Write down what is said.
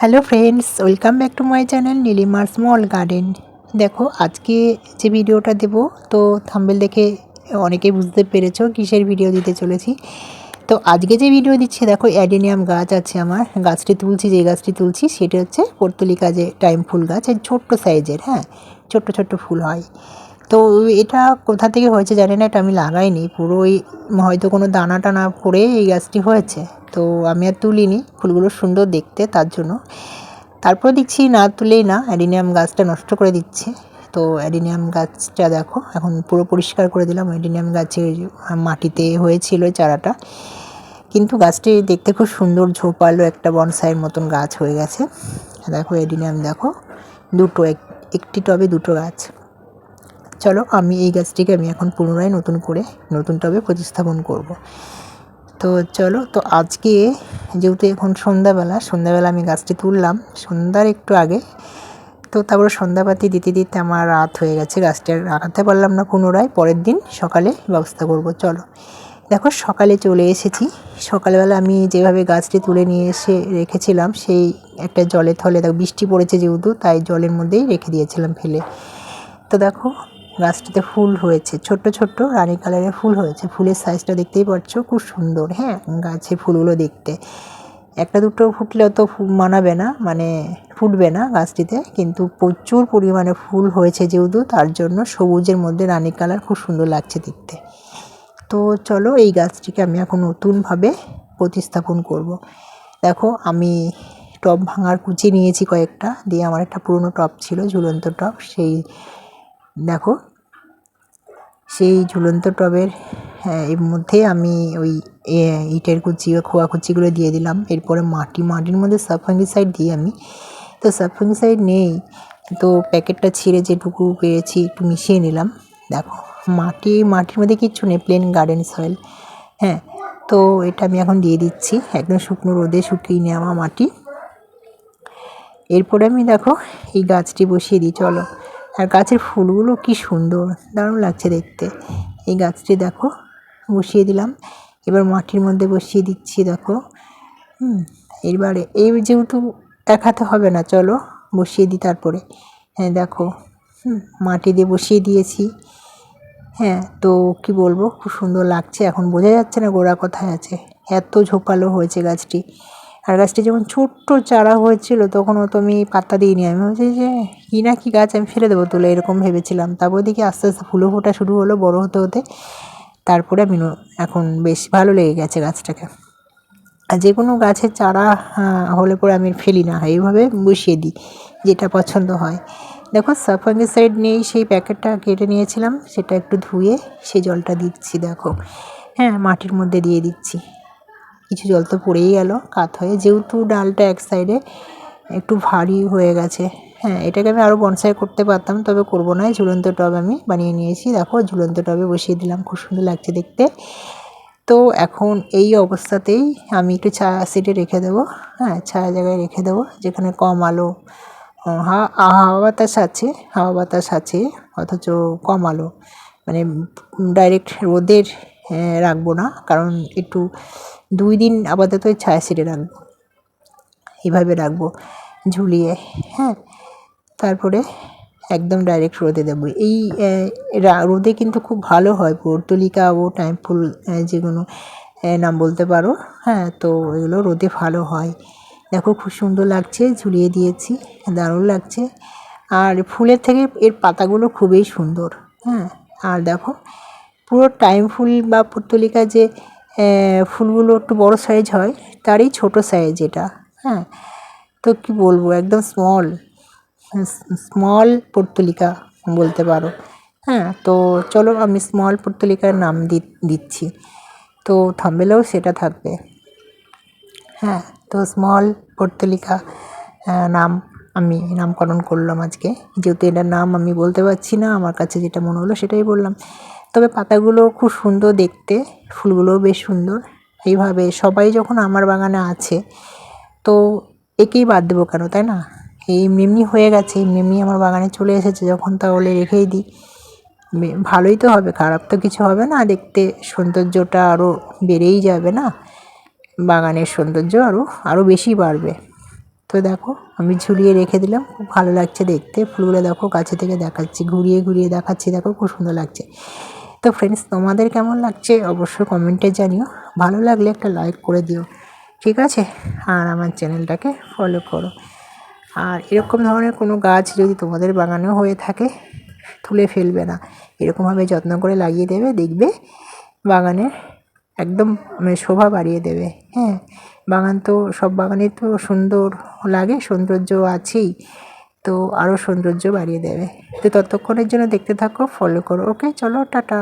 Hello friends, welcome back to my channel নীলিমার small garden. দেখো আজকে যে ভিডিওটা দেব, তো থাম্বনেল দেখে অনেকেই বুঝতে পেরেছো কিসের ভিডিও দিতে চলেছি। তো আজকে যে ভিডিও দিচ্ছি, দেখো অ্যাডেনিয়াম গাছ আছে আমার। গাছটি তুলছি, যে গাছটি তুলছি সেটা হচ্ছে পর্তুলিকা, যে টাইম ফুল গাছ, ছোট্ট সাইজের। হ্যাঁ, ছোট্ট ছোট্ট ফুল হয়। তো এটা কোথা থেকে হয়েছে জানি না, এটা আমি লাগাইনি পুরোই, হয়তো কোনো দানা টানা পড়ে এই গাছটি হয়েছে। তো আমি আর তুলিনি, ফুলগুলো সুন্দর দেখতে তার জন্য। তারপর দেখছি না তুলেই না, অ্যাডিনিয়াম গাছটা নষ্ট করে দিচ্ছে। তো অ্যাডিনিয়াম গাছটা দেখো এখন পুরো পরিষ্কার করে দিলাম। অ্যাডিনিয়াম গাছের মাটিতে হয়েছিল চারাটা, কিন্তু গাছটি দেখতে খুব সুন্দর, ঝোপালো একটা বনসাইয়ের মতন গাছ হয়ে গেছে। দেখো অ্যাডিনিয়াম, দেখো দুটো, একটি টবে দুটো গাছ। চলো আমি এই গাছটিকে এখন পুনরায় নতুন টবে প্রতিস্থাপন করব। তো চলো, তো আজকে যেহেতু এখন সন্ধ্যাবেলা আমি গাছটি তুললাম সন্ধ্যার একটু আগে। তো তারপরে সন্ধ্যাবাতি দিতে দিতে আমার রাত হয়ে গেছে, গাছটি আর লাগাতে পারলাম না পুনরায়। পরের দিন সকালে ব্যবস্থা করব। চলো দেখো সকালে চলে এসেছি। সকালবেলা আমি যেভাবে গাছটি তুলে নিয়ে এসে রেখেছিলাম, সেই একটা জলের থলে, দেখো বৃষ্টি পড়েছে যেহেতু, তাই জলের মধ্যেই রেখে দিয়েছিলাম ফেলে। তো দেখো গাছটিতে ফুল হয়েছে, ছোট্ট ছোট্ট রানী কালারের ফুল হয়েছে। ফুলের সাইজটা দেখতেই পাচ্ছ, খুব সুন্দর। হ্যাঁ, গাছের ফুলগুলো দেখতে একটা দুটো ফুটলেও তো মানাবে না, মানে ফুটবে না গাছটিতে, কিন্তু প্রচুর পরিমাণে ফুল হয়েছে যেহেতু, তার জন্য সবুজের মধ্যে রানী কালার খুব সুন্দর লাগছে দেখতে। তো চলো এই গাছটিকে আমি এখন নতুনভাবে প্রতিস্থাপন করব। দেখো আমি টব ভাঙার কুচি নিয়েছি কয়েকটা, দিয়ে আমার একটা পুরনো টব ছিল, ঝুলন্ত টব, দেখো সেই ঝুলন্ত টবের এর মধ্যে আমি ওই ইটের কুচি বা খোয়া কুচিগুলো দিয়ে দিলাম। এরপরে মাটির মধ্যে সাবফাঙ্গিসাইড দিই আমি। তো সাবফাঙ্গিসাইড নেই, তো প্যাকেটটা ছিঁড়ে যেটুকু পেরেছি একটু মিশিয়ে নিলাম। দেখো মাটির মধ্যে কিচ্ছু নেই, প্লেন গার্ডেন সয়েল। হ্যাঁ, তো এটা আমি এখন দিয়ে দিচ্ছি, একদম শুকনো রোদে শুকিয়ে নেওয়া মাটি। এরপরে আমি দেখো এই গাছটি বসিয়ে দিই। চলো, আর গাছের ফুলগুলো কি সুন্দর, দারুণ লাগছে দেখতে। এই গাছটি দেখো বসিয়ে দিলাম, এবার মাটির মধ্যে বসিয়ে দিচ্ছি। দেখো এবারে এই যেহেতু এক হাতে হবে না, চলো বসিয়ে দিই তারপরে। হ্যাঁ দেখো, মাটি দিয়ে বসিয়ে দিয়েছি। হ্যাঁ, তো কি বলবো, খুব সুন্দর লাগছে। এখন বোঝা যাচ্ছে না গোড়া কোথায় আছে, এত ঝোপালো হয়েছে গাছটি। আর গাছটি যখন ছোট্ট চারা হয়েছিল তখনও তো আমি পাত্তা দিইনি, আমি ভাবছি যে কী না কি গাছ, আমি ফেলে দেবো তুলে, এরকম ভেবেছিলাম। তারপর দেখি আস্তে আস্তে ফুলও ফোটা শুরু হলো বড় হতে হতে। তারপরে আমি এখন বেশ ভালো লেগে গেছে গাছটাকে। আর যে কোনো গাছের চারা হলে পরে আমি ফেলি না, এইভাবে বসিয়ে দিই, যেটা পছন্দ হয়। দেখো সাবফাঙ্গিসাইড নেই, সেই প্যাকেটটা কেটে নিয়েছিলাম, সেটা একটু ধুয়ে সেই জলটা দিচ্ছি। দেখো হ্যাঁ, মাটির মধ্যে দিয়ে দিচ্ছি। কিছু জল তো পড়েই গেল কাত হয়ে, যেহেতু ডালটা এক সাইডে একটু ভারী হয়ে গেছে। হ্যাঁ, এটাকে আমি আরও বনসাই করতে পারতাম, তবে করবো না। ঝুলন্ত টব আমি বানিয়ে নিয়েছি, দেখো ঝুলন্ত টবে বসিয়ে দিলাম, খুব সুন্দর লাগছে দেখতে। তো এখন এই অবস্থাতেই আমি একটু ছায়া সিটে রেখে দেবো। হ্যাঁ, ছায়া জায়গায় রেখে দেবো, যেখানে কম আলো, হাওয়া বাতাস আছে অথচ কম আলো, মানে ডাইরেক্ট রোদের রাখবো না, কারণ একটু 2 দিন আপাতত ছায়া সিটে রাখবো, এইভাবে রাখবো ঝুলিয়ে। হ্যাঁ, তারপরে একদম ডাইরেক্ট রোদে দেবো। এই রোদে কিন্তু খুব ভালো হয় পর্তুলিকা ও টাইম ফুল, যেগুলো নাম বলতে পারো। হ্যাঁ, তো এগুলো রোদে ভালো হয়। দেখো খুব সুন্দর লাগছে, ঝুলিয়ে দিয়েছি, দারুণ লাগছে। আর ফুলের থেকে এর পাতাগুলো খুবই সুন্দর। হ্যাঁ, আর দেখো পুরো টাইম ফুল বা পর্তুলিকা যে ফুলগুলো একটু বড় সাইজ হয়, তারই ছোট সাইজ এটা। হ্যাঁ, তো কি বলবো, একদম স্মল পর্তুলিকা বলতে পারো। হ্যাঁ, তো চলো আমি স্মল পর্তুলিকার নাম দিচ্ছি, তো থাম্বনেলেও সেটা থাকবে। হ্যাঁ, তো স্মল পর্তুলিকা নাম আমি নামকরণ করলাম আজকে, যেহেতু এটার নাম আমি বলতে পারছি না, আমার কাছে যেটা মনে হলো সেটাই বললাম। তবে পাতাগুলো খুব সুন্দর দেখতে, ফুলগুলোও বেশ সুন্দর। এইভাবে সবাই যখন আমার বাগানে আছে, তো একেই বাদ দেবো কেন, তাই না? এই এমনি হয়ে গেছে, এমনি আমার বাগানে চলে এসেছে যখন, তাহলে রেখেই দিই। ভালোই তো হবে, খারাপ তো কিছু হবে না, দেখতে সৌন্দর্যটা আরও বেড়েই যাবে না, বাগানের সৌন্দর্য আরও বেশি বাড়বে। তো দেখো আমি ঝুলিয়ে রেখে দিলাম, খুব ভালো লাগছে দেখতে। ফুলগুলো দেখো কাছে থেকে দেখাচ্ছি, ঘুরিয়ে ঘুরিয়ে দেখাচ্ছি, দেখো খুব সুন্দর লাগছে। তো ফ্রেন্ডস, তোমাদের কেমন লাগছে অবশ্যই কমেন্টে জানিও। ভালো লাগলে একটা লাইক করে দিও, ঠিক আছে? আর আমার চ্যানেলটাকে ফলো করো। আর এরকম ধরনের কোনো গাছ যদি তোমাদের বাগানেও হয়ে থাকে, তুলে ফেলবে না, এরকমভাবে যত্ন করে লাগিয়ে দেবে, দেখবে বাগানে একদম শোভা বাড়িয়ে দেবে। হ্যাঁ, বাগান তো সব বাগানে তো সুন্দর লাগে, সৌন্দর্য আছেই, তো আরও সৌন্দর্য বাড়িয়ে দেবে। তো ততক্ষণের জন্য দেখতে থাকো, ফলো করো। ওকে, চলো, টাটা।